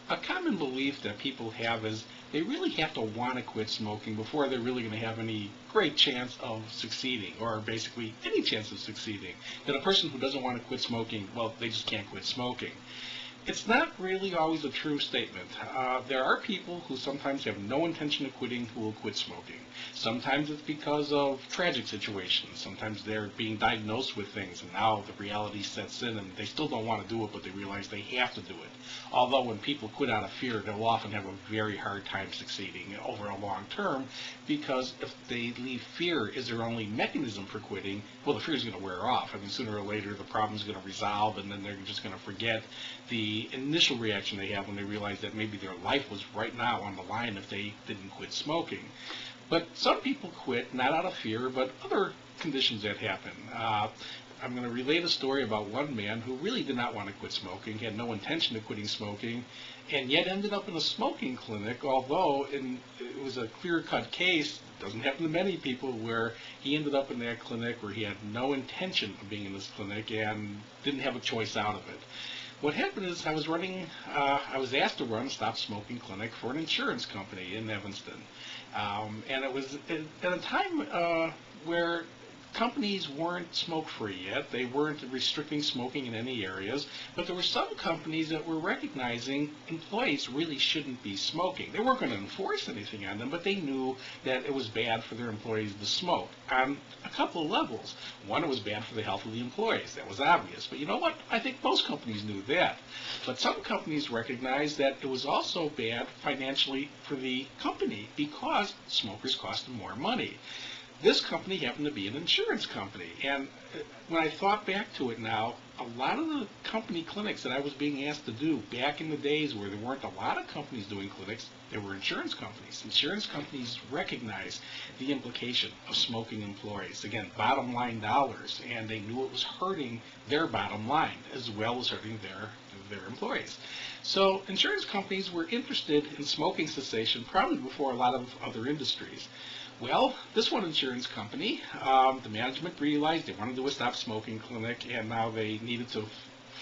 A common belief that people have is they really have to want to quit smoking before they're really going to have any great chance of succeeding, or basically any chance of succeeding. That a person who doesn't want to quit smoking, well, they just can't quit smoking. It's not really always a true statement. There are people who sometimes have no intention of quitting who will quit smoking. Sometimes it's because of tragic situations. Sometimes they're being diagnosed with things and now the reality sets in and they still don't want to do it, but they realize they have to do it. Although when people quit out of fear, they'll often have a very hard time succeeding over a long term, because if they leave fear as their only mechanism for quitting, well, the fear is going to wear off. I mean, sooner or later the problem is going to resolve, and then they're just going to forget the initial reaction they have when they realize that maybe their life was right now on the line if they didn't quit smoking. But some people quit not out of fear, but other conditions that happen. I'm going to relate a story about one man who really did not want to quit smoking, had no intention of quitting smoking, and yet ended up in a smoking clinic, although it was a clear-cut case. It doesn't happen to many people, where he ended up in that clinic where he had no intention of being in this clinic and didn't have a choice out of it. What happened is I was asked to run a stop smoking clinic for an insurance company in Evanston. And it was at a time where companies weren't smoke-free yet. They weren't restricting smoking in any areas, but there were some companies that were recognizing employees really shouldn't be smoking. They weren't going to enforce anything on them, but they knew that it was bad for their employees to smoke on a couple of levels. One, it was bad for the health of the employees. That was obvious. But you know what? I think most companies knew that. But some companies recognized that it was also bad financially for the company because smokers cost them more money. This company happened to be an insurance company, and when I thought back to it now, a lot of the company clinics that I was being asked to do back in the days where there weren't a lot of companies doing clinics, there were insurance companies. Insurance companies recognized the implication of smoking employees. Again, bottom line dollars, and they knew it was hurting their bottom line as well as hurting their employees. So insurance companies were interested in smoking cessation probably before a lot of other industries. Well, this one insurance company, the management realized they wanted to do a stop smoking clinic, and now they needed to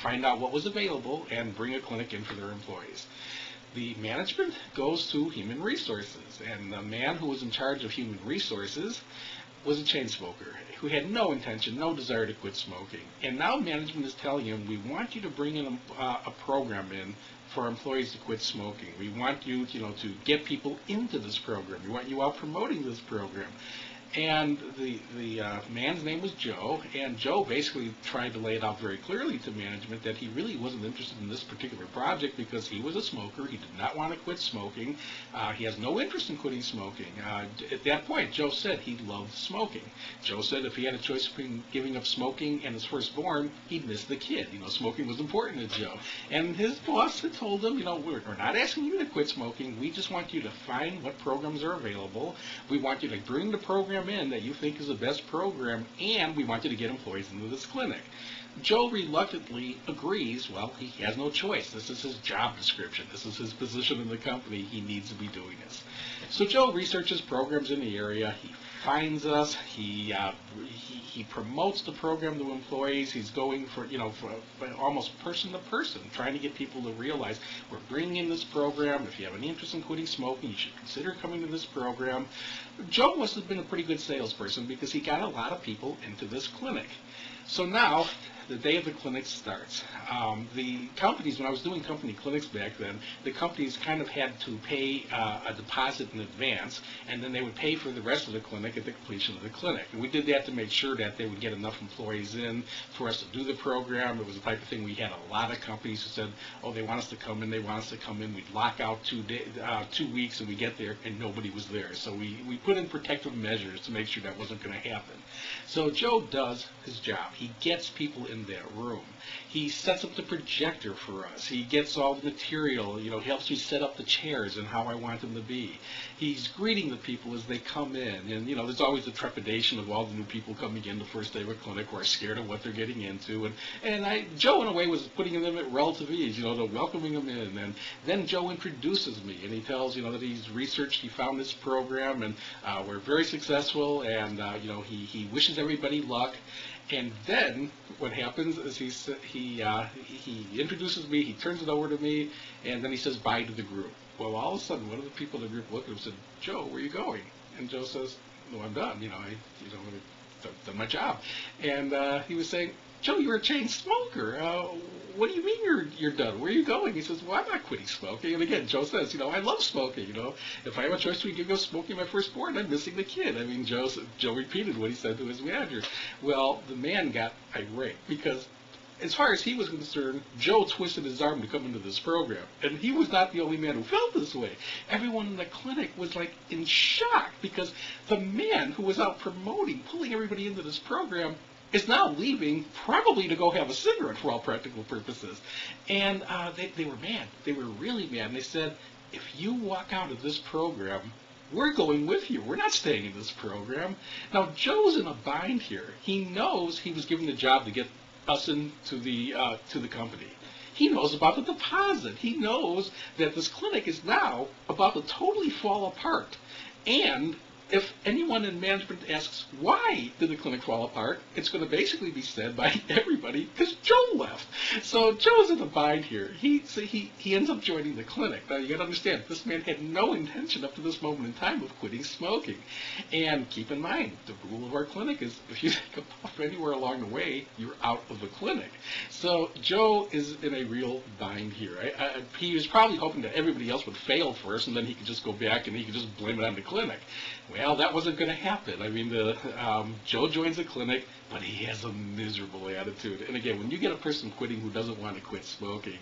find out what was available and bring a clinic in for their employees. The management goes to human resources, and the man who was in charge of human resources was a chain smoker who had no intention, no desire to quit smoking. And now management is telling him, we want you to bring in a program in for employees to quit smoking. We want you, to get people into this program. We want you out promoting this program. And the man's name was Joe, and Joe basically tried to lay it out very clearly to management that he really wasn't interested in this particular project because he was a smoker. He did not want to quit smoking. He has no interest in quitting smoking. At that point, Joe said he loved smoking. Joe said if he had a choice between giving up smoking and his firstborn, he'd miss the kid. Smoking was important to Joe. And his boss had told him, we're not asking you to quit smoking. We just want you to find what programs are available. We want you to bring the program in that you think is the best program, and we want you to get employees into this clinic. Joe reluctantly agrees. Well, he has no choice. This is his job description. This is his position in the company. He needs to be doing this. So Joe researches programs in the area. He finds us. He promotes the program to employees. He's going for almost person to person, trying to get people to realize we're bringing in this program. If you have any interest in quitting smoking, you should consider coming to this program. Joe must have been a pretty good salesperson because he got a lot of people into this clinic. So now, the day of the clinic starts. The companies, when I was doing company clinics back then, the companies kind of had to pay a deposit in advance, and then they would pay for the rest of the clinic at the completion of the clinic. And we did that to make sure that they would get enough employees in for us to do the program. It was the type of thing we had a lot of companies who said, oh, they want us to come in, they want us to come in. We'd lock out 2 weeks, and we get there, and nobody was there. So we put in protective measures to make sure that wasn't going to happen. So Joe does his job. He gets people in that room. He sets up the projector for us. He gets all the material, helps me set up the chairs and how I want them to be. He's greeting the people as they come in. And, there's always the trepidation of all the new people coming in the first day of a clinic who are scared of what they're getting into. And Joe, in a way, was putting them at relative ease, welcoming them in. And then Joe introduces me, and he tells, that he's researched, he found this program, and we're very successful, and, he wishes everybody luck. And then what happens is he introduces me, he turns it over to me, and then he says bye to the group. Well, all of a sudden, one of the people in the group looked at him and said, "Joe, where are you going?" And Joe says, "No, I'm done. I've done my job." And he was saying, "Joe, you're a chain smoker. What do you mean you're done? Where are you going?" He says, "Well, I'm not quitting smoking." And again, Joe says, "I love smoking. If I have a choice between go smoking my firstborn, I'm missing the kid." I mean, Joe repeated what he said to his manager. Well, the man got irate because, as far as he was concerned, Joe twisted his arm to come into this program. And he was not the only man who felt this way. Everyone in the clinic was like in shock because the man who was out promoting, pulling everybody into this program, is now leaving probably to go have a cigarette for all practical purposes. And they were mad. They were really mad. And they said, "If you walk out of this program, we're going with you. We're not staying in this program." Now, Joe's in a bind here. He knows he was given the job to get us into to the company. He knows about the deposit. He knows that this clinic is now about to totally fall apart. And if anyone in management asks why did the clinic fall apart, it's going to basically be said by everybody because Joe left. So Joe's in a bind here. He ends up joining the clinic. Now you got to understand, this man had no intention up to this moment in time of quitting smoking. And keep in mind, the rule of our clinic is if you take a puff anywhere along the way, you're out of the clinic. So Joe is in a real bind here. He was probably hoping that everybody else would fail first, and then he could just go back and he could just blame it on the clinic. Well, that wasn't going to happen. I mean, Joe joins the clinic, but he has a miserable attitude. And again, when you get a person quitting who doesn't want to quit smoking,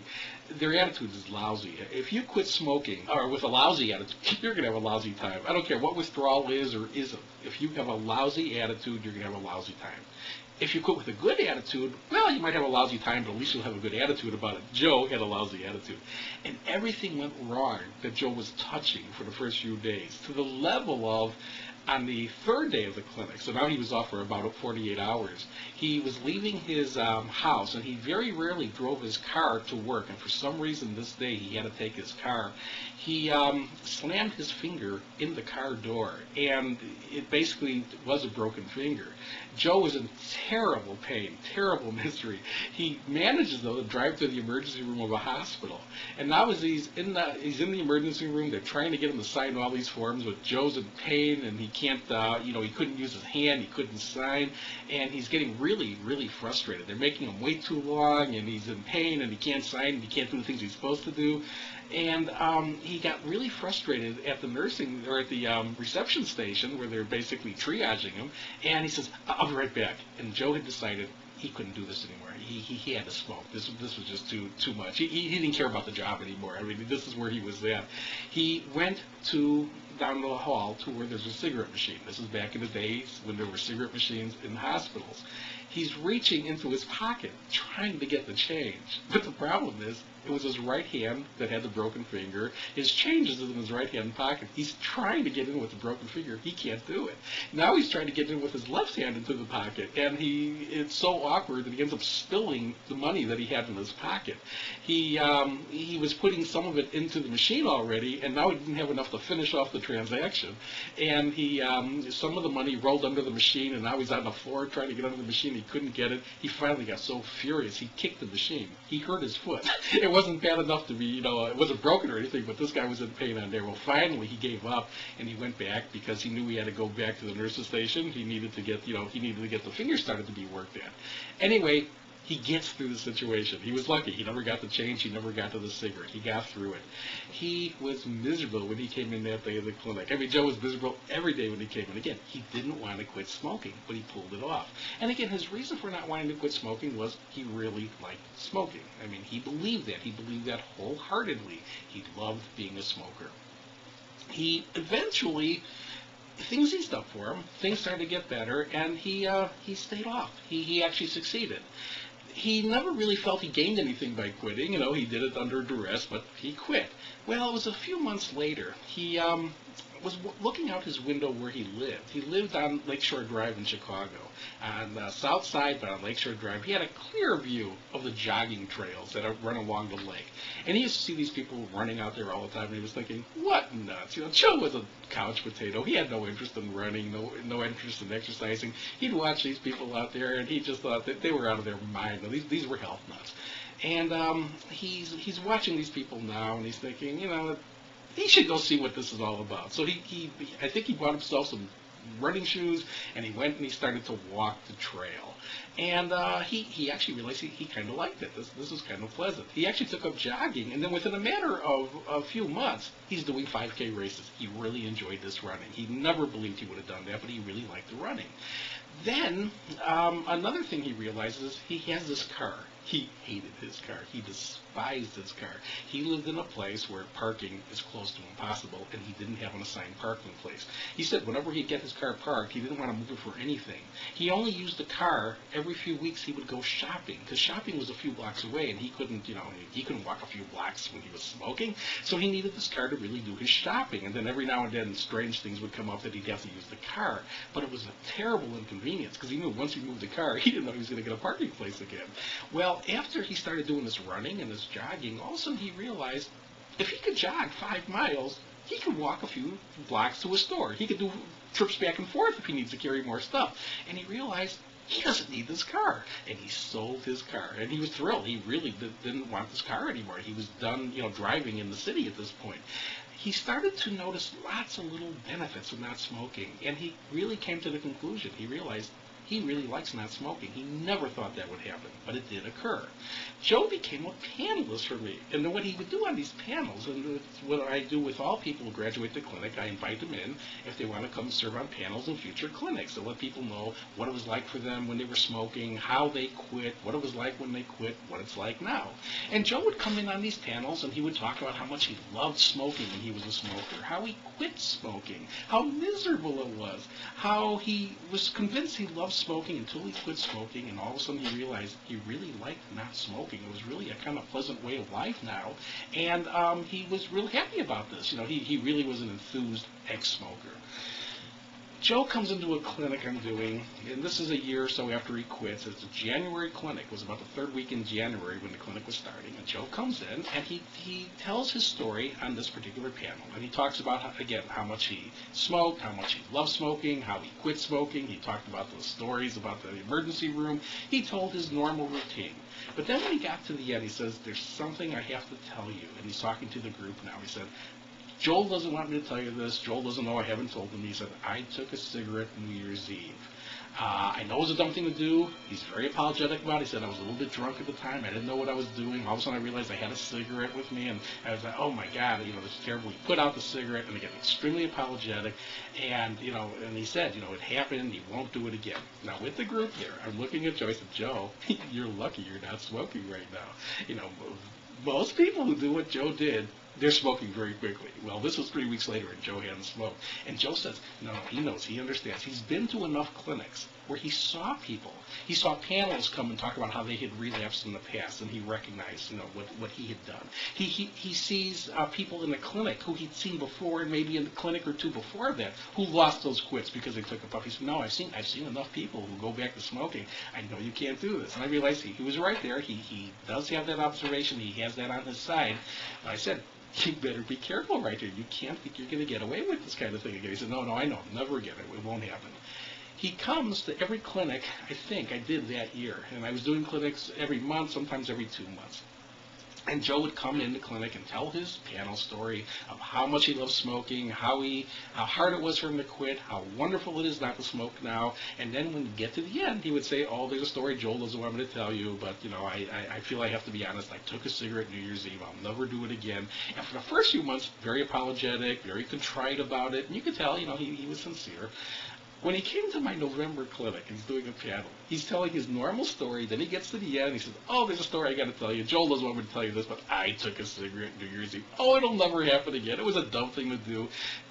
their attitude is lousy. If you quit smoking, or with a lousy attitude, you're going to have a lousy time. I don't care what withdrawal is or isn't. If you have a lousy attitude, you're going to have a lousy time. If you quit with a good attitude, well, you might have a lousy time, but at least you'll have a good attitude about it. Joe had a lousy attitude. And everything went wrong that Joe was touching for the first few days, to the level of, on the third day of the clinic, so now he was off for about 48 hours, he was leaving his house, and he very rarely drove his car to work, and for some reason this day he had to take his car. He slammed his finger in the car door, and it basically was a broken finger. Joe was in terrible pain, terrible misery. He manages, though, to drive to the emergency room of a hospital. And now as he's in the emergency room, they're trying to get him to sign all these forms, but Joe's in pain, and he can't, he couldn't use his hand, he couldn't sign, and he's getting really, really frustrated. They're making him wait too long, and he's in pain, and he can't sign, and he can't do the things he's supposed to do. And he got really frustrated at the nursing, or at the reception station where they're basically triaging him, and he says, "I'll be right back." And Joe had decided he couldn't do this anymore. He had to smoke. This was just too much. He didn't care about the job anymore. I mean, this is where he was at. He went down the hall to where there's a cigarette machine. This is back in the days when there were cigarette machines in hospitals. He's reaching into his pocket, trying to get the change. But the problem is, it was his right hand that had the broken finger. His change is in his right hand pocket. He's trying to get in with the broken finger. He can't do it. Now he's trying to get in with his left hand into the pocket, and it's so awkward that he ends up spilling the money that he had in his pocket. He was putting some of it into the machine already, and now he didn't have enough to finish off the transaction. And some of the money rolled under the machine, and now he's on the floor trying to get under the machine. He couldn't get it. He finally got so furious, he kicked the machine. He hurt his foot. It wasn't bad enough to be, it wasn't broken or anything, but this guy was in pain on there. Well, finally he gave up, and he went back because he knew he had to go back to the nurse's station. He needed to get, the finger started to be worked at. Anyway, he gets through the situation. He was lucky. He never got the change. He never got to the cigarette. He got through it. He was miserable when he came in that day of the clinic. I mean, Joe was miserable every day when he came in. Again, he didn't want to quit smoking, but he pulled it off. And again, his reason for not wanting to quit smoking was he really liked smoking. I mean, he believed that. He believed that wholeheartedly. He loved being a smoker. He eventually, things eased up for him. Things started to get better, and he stayed off. He actually succeeded. He never really felt he gained anything by quitting. He did it under duress, but he quit. Well, it was a few months later. was looking out his window where he lived. He lived on Lakeshore Drive in Chicago, on the south side, but on Lakeshore Drive. He had a clear view of the jogging trails that run along the lake. And he used to see these people running out there all the time, and he was thinking, what nuts? Joe was a couch potato. He had no interest in running, no interest in exercising. He'd watch these people out there, and he just thought that they were out of their mind. These were health nuts. And he's watching these people now, and he's thinking, he should go see what this is all about. So I think he bought himself some running shoes, and he went and he started to walk the trail. And he actually realized he kind of liked it. This was kind of pleasant. He actually took up jogging, and then within a matter of a few months, he's doing 5K races. He really enjoyed this running. He never believed he would have done that, but he really liked the running. Then, another thing he realizes, he has this car. He hated his car. He despised his car. He lived in a place where parking is close to impossible, and he didn't have an assigned parking place. He said whenever he'd get his car parked, he didn't want to move it for anything. He only used the car every few weeks. He would go shopping, because shopping was a few blocks away, and he couldn't walk a few blocks when he was smoking, so he needed this car to really do his shopping. And then every now and then, strange things would come up that he'd have to use the car. But it was a terrible inconvenience, because he knew once he moved the car, he didn't know he was going to get a parking place again. Well, after he started doing this running and this jogging, all of a sudden he realized if he could jog 5 miles, he could walk a few blocks to a store. He could do trips back and forth if he needs to carry more stuff. And he realized he doesn't need this car. And he sold his car. And he was thrilled. He really didn't want this car anymore. He was done, driving in the city at this point. He started to notice lots of little benefits of not smoking. And he really came to the conclusion. He realized he really likes not smoking. He never thought that would happen, but it did occur. Joe became a panelist for me. And then what he would do on these panels, and it's what I do with all people who graduate the clinic, I invite them in if they want to come serve on panels in future clinics to let people know what it was like for them when they were smoking, how they quit, what it was like when they quit, what it's like now. And Joe would come in on these panels and he would talk about how much he loved smoking when he was a smoker, how he quit smoking, how miserable it was, how he was convinced he loved smoking until he quit smoking, and all of a sudden he realized he really liked not smoking. It was really a kind of pleasant way of life now, and he was real happy about this. He really was an enthused ex-smoker. Joe comes into a clinic I'm doing, and this is a year or so after he quits. It's a January clinic. It was about the third week in January when the clinic was starting. And Joe comes in, and he tells his story on this particular panel. And he talks about, how much he smoked, how much he loved smoking, how he quit smoking. He talked about those stories about the emergency room. He told his normal routine. But then when he got to the end, he says, there's something I have to tell you. And he's talking to the group now. He said, Joel doesn't want me to tell you this. Joel doesn't know I haven't told him. He said, I took a cigarette New Year's Eve. I know it's a dumb thing to do. He's very apologetic about it. He said, I was a little bit drunk at the time. I didn't know what I was doing. All of a sudden I realized I had a cigarette with me, and I was like, oh my God, this is terrible. He put out the cigarette, and again, extremely apologetic. And, and he said, it happened. He won't do it again. Now, with the group here, I'm looking at Joe. I said, Joe, you're lucky you're not smoking right now. Most people who do what Joe did, they're smoking very quickly. Well, this was 3 weeks later, and Joe hadn't smoked. And Joe says, no, he knows, he understands. He's been to enough clinics where he saw people. He saw panels come and talk about how they had relapsed in the past, and he recognized, what he had done. He sees people in the clinic who he'd seen before, and maybe in the clinic or two before that, who lost those quits because they took a puff. He said, no, I've seen enough people who go back to smoking. I know you can't do this. And I realized he was right there. He does have that observation. He has that on his side. But I said, you better be careful right there. You can't think you're going to get away with this kind of thing again. He said, no, I know. Never again. It won't happen. He comes to every clinic, I think I did that year. And I was doing clinics every month, sometimes every 2 months. And Joe would come in the clinic and tell his panel story of how much he loved smoking, how hard it was for him to quit, how wonderful it is not to smoke now. And then when we get to the end, he would say, oh, there's a story Joel doesn't want me to tell you, but, I feel I have to be honest. I took a cigarette New Year's Eve. I'll never do it again. And for the first few months, very apologetic, very contrite about it. And you could tell, he was sincere. When he came to my November clinic, he's doing a panel. He's telling his normal story. Then he gets to the end. He says, oh, there's a story I got to tell you. Joel doesn't want me to tell you this, but I took a cigarette New Year's Eve. Oh, it'll never happen again. It was a dumb thing to do.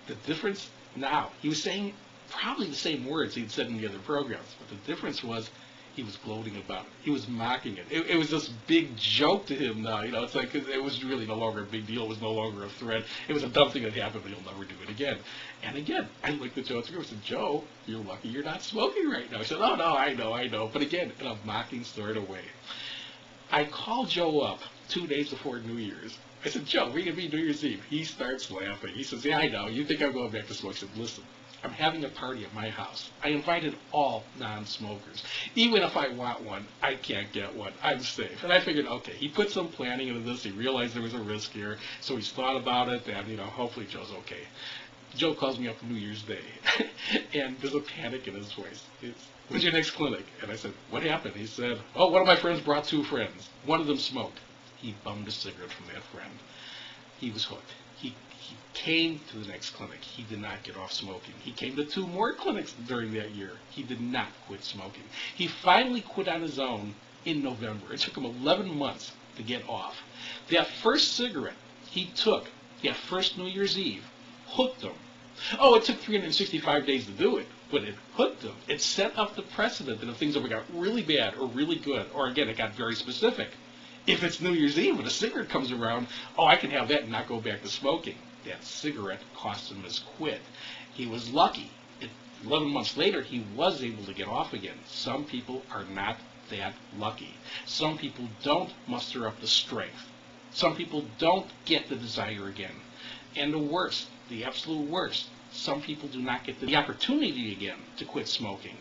The difference now, he was saying probably the same words he'd said in the other programs, but the difference was He was gloating about it. He was mocking it. It was this big joke to him now. It's like it was really no longer a big deal. It was no longer a threat. It was a dumb thing that happened, but he'll never do it again. And again, I looked at Joe and I said, Joe, you're lucky you're not smoking right now. He said, oh, no, I know. But again, in a mocking sort of way. I called Joe up 2 days before New Year's. I said, Joe, we're going to be New Year's Eve. He starts laughing. He says, yeah, I know. You think I'm going back to smoke? I said, listen, I'm having a party at my house. I invited all non-smokers. Even if I want one, I can't get one. I'm safe. And I figured, okay, he put some planning into this. He realized there was a risk here. So he's thought about it, and, hopefully Joe's okay. Joe calls me up New Year's Day, and there's a panic in his voice. When's your next clinic? And I said, what happened? He said, oh, one of my friends brought 2 friends. One of them smoked. He bummed a cigarette from that friend. He was hooked. He came to the next clinic. He did not get off smoking. He came to 2 more clinics during that year. He did not quit smoking. He finally quit on his own in November. It took him 11 months to get off. That first cigarette he took, that first New Year's Eve, hooked him. Oh, it took 365 days to do it, but it hooked him. It set up the precedent that if things ever got really bad or really good, or again, it got very specific. If it's New Year's Eve and a cigarette comes around, oh, I can have that and not go back to smoking. That cigarette cost him his quit. He was lucky. 11 months later, he was able to get off again. Some people are not that lucky. Some people don't muster up the strength. Some people don't get the desire again. And the worst, the absolute worst, some people do not get the opportunity again to quit smoking.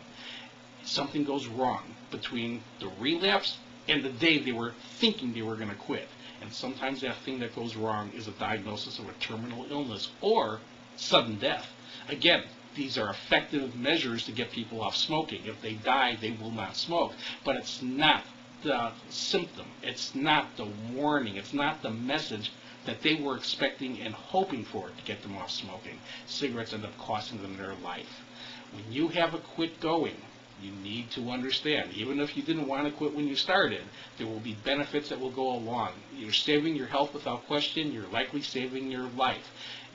Something goes wrong between the relapse and the day they were thinking they were going to quit. And sometimes that thing that goes wrong is a diagnosis of a terminal illness or sudden death. Again, these are effective measures to get people off smoking. If they die, they will not smoke. But it's not the symptom. It's not the warning. It's not the message that they were expecting and hoping for to get them off smoking. Cigarettes end up costing them their life. When you have a quit going, you need to understand, even if you didn't want to quit when you started, there will be benefits that will go along. You're saving your health without question. You're likely saving your life.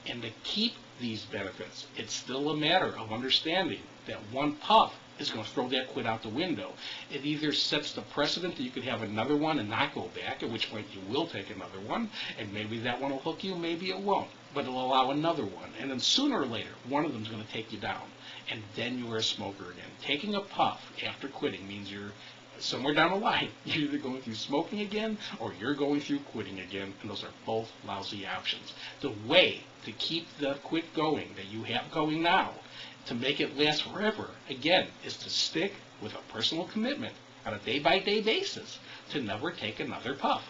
And to keep these benefits, it's still a matter of understanding that one puff is going to throw that quit out the window. It either sets the precedent that you could have another one and not go back, at which point you will take another one, and maybe that one will hook you, maybe it won't, but it'll allow another one. And then sooner or later, one of them is going to take you down, and then you are a smoker again. Taking a puff after quitting means you're somewhere down the line, you're either going through smoking again or you're going through quitting again, and those are both lousy options. The way to keep the quit going that you have going now, to make it last forever, again, is to stick with a personal commitment on a day-by-day basis to never take another puff.